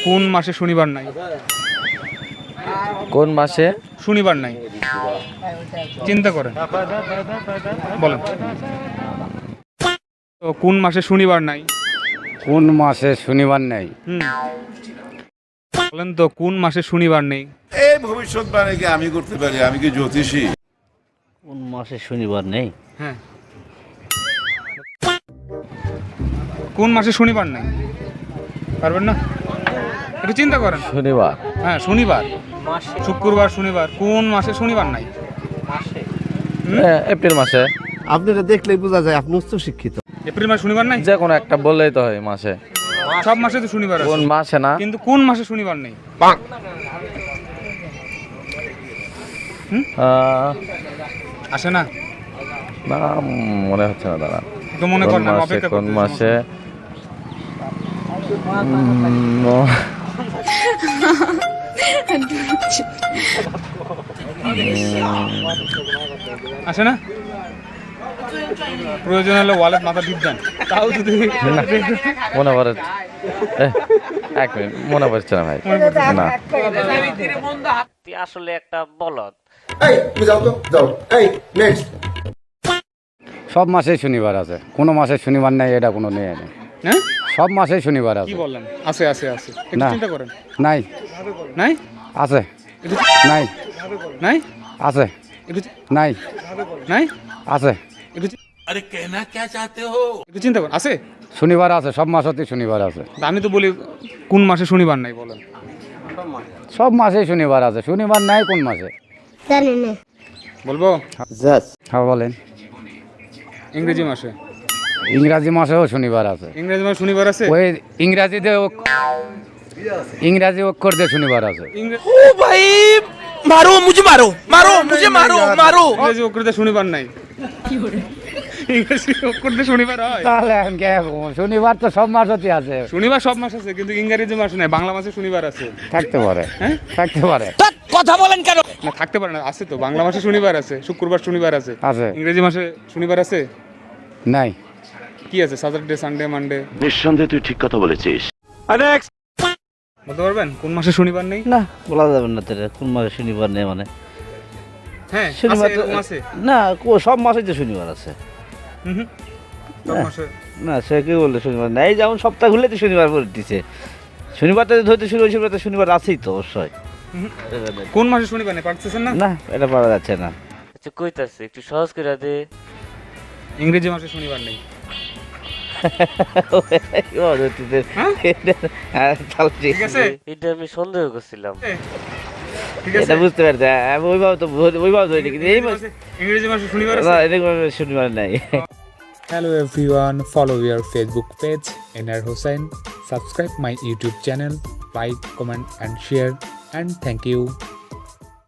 কোন মাসে শনিবার নাই? কোন মাসে শনিবার নাই, চিন্তা করেন, বলেন তো কোন মাসে শনিবার নাই? কোন মাসে শনিবার নেই? বলেন তো কোন মাসে শনিবার নেই? এই ভবিষ্যৎবাণী কি আমি করতে পারি? আমি কি জ্যোতিষী? কোন মাসে শনিবার নেই? হ্যাঁ, কোন মাসে শনিবার নাই? পারবেন না? একটু চিন্তা করেন। শনিবার? হ্যাঁ, শনিবার, শুক্রবার, শনিবার। কোন মাসে শনিবার নাই? এপ্রিল মাসে। আপনারা দেখলেই বোঝা যায় আপনি উচ্চ শিক্ষিত। এপ্রিল মাসে শনিবার নাই? যে কোনো একটা বললেই তো হয় মাসে। সব মাসে তো শনিবার আছে, কোন মাসে না? কিন্তু কোন মাসে শনিবার নেই? আসে না? না, মনে হচ্ছে না দাদা। তো মনে করেন, আমি অপেক্ষা কোন করতেছি। মাসে? আসে না? প্রয়োজন হলে ওয়ালেট মাথা টিপ দেন, তাও যদি মনে পড়ে, এক মিনিট, মনে পড়ছে না ভাই। না, তুই আসলে একটা বলদ। সব মাসে শনিবার আছে, কোনো মাসে শনিবার নেই এটা কোনো নেই। হ্যাঁ, সব মাসে শনিবার কি আছে। বললেন? আছে আছে আছে, একটু না। চিন্তা করেন। নাই, নাই? আছে। একটু নাই, নাই? আছে। একটু নাই, নাই? আছে। একটু একটু চিন্তা করেন, আছে? শনিবার আছে, সব মাসেই শনিবার আছে। তা আমি তো বলি কোন মাসে শনিবার নাই, বলেন। সব মাসেই শনিবার আছে, শনিবার নাই কোন মাসে? বলবো? হ্যাঁ বলেন। ইংরেজি মাসে। ইংরাজি মাসেও শনিবার আছে। ইংরেজি মাসে শনিবার আছে? ওই ইংরাজিতে ইংরাজি অক্ষর দিয়ে শনিবার আছে। ইংরেজি অক্ষরতে শনিবার নাই। ইংরেজি অক্ষরতে শনিবার হয়? তাহলে এখন কে শনিবার তো সব মাসেই আছে। শনিবার সব মাস আছে, কিন্তু ইংরেজি মাসে নাই, বাংলা মাসে শনিবার আছে। থাকতে পারে, হ্যাঁ, থাকতে পারে। না থাকতে পারে না, আছে তো। বাংলা মাসে শনিবার আছে, শুক্রবার শনিবার আছে। আছে। ইংরেজি মাসে শনিবার আছে? নাই। কি আছে? Saturday, Sunday, Monday. নিঃসন্দেহে তুই ঠিক কথা বলেছিস। বলতে পারবেন কোন মাসে শনিবার নেই? না, বলা যাবে না তোর কোন মাসে শনিবার নেই মানে। হ্যাঁ, শনিবার আছে, এরকম আছে। না, সব মাসেই তো শনিবার আছে। হুম হুম, সব মাসে। না, সে কি বললো শনিবার নেই? যেমন সপ্তাহ ঘুরলে তো শনিবার করে দিচ্ছে। শনিবারটা ধরতে শুরু হয়েছিল, তো শনিবার আছেই তো অবশ্যই। কোন মাসে শনিবার নেই পারতেছেন না? না, এটা পারা যাচ্ছে না। আচ্ছা, কইতাছে একটু সহজ করে দে। ইংরেজি মাসে শনিবার নেই। ঠিক আছে, এটা আমি সন্দেহ করছিলাম। ঠিক আছে। এটা বুঝতে পারছি, আমি ওইভাবে ধরি কিন্তু এই মাস ইংরেজি মাসে শনিবার না, আছে? এরকম শনিবার নাই। Hello everyone, follow your Facebook page Enar Hossain, subscribe my YouTube channel, like, comment and share, and thank you.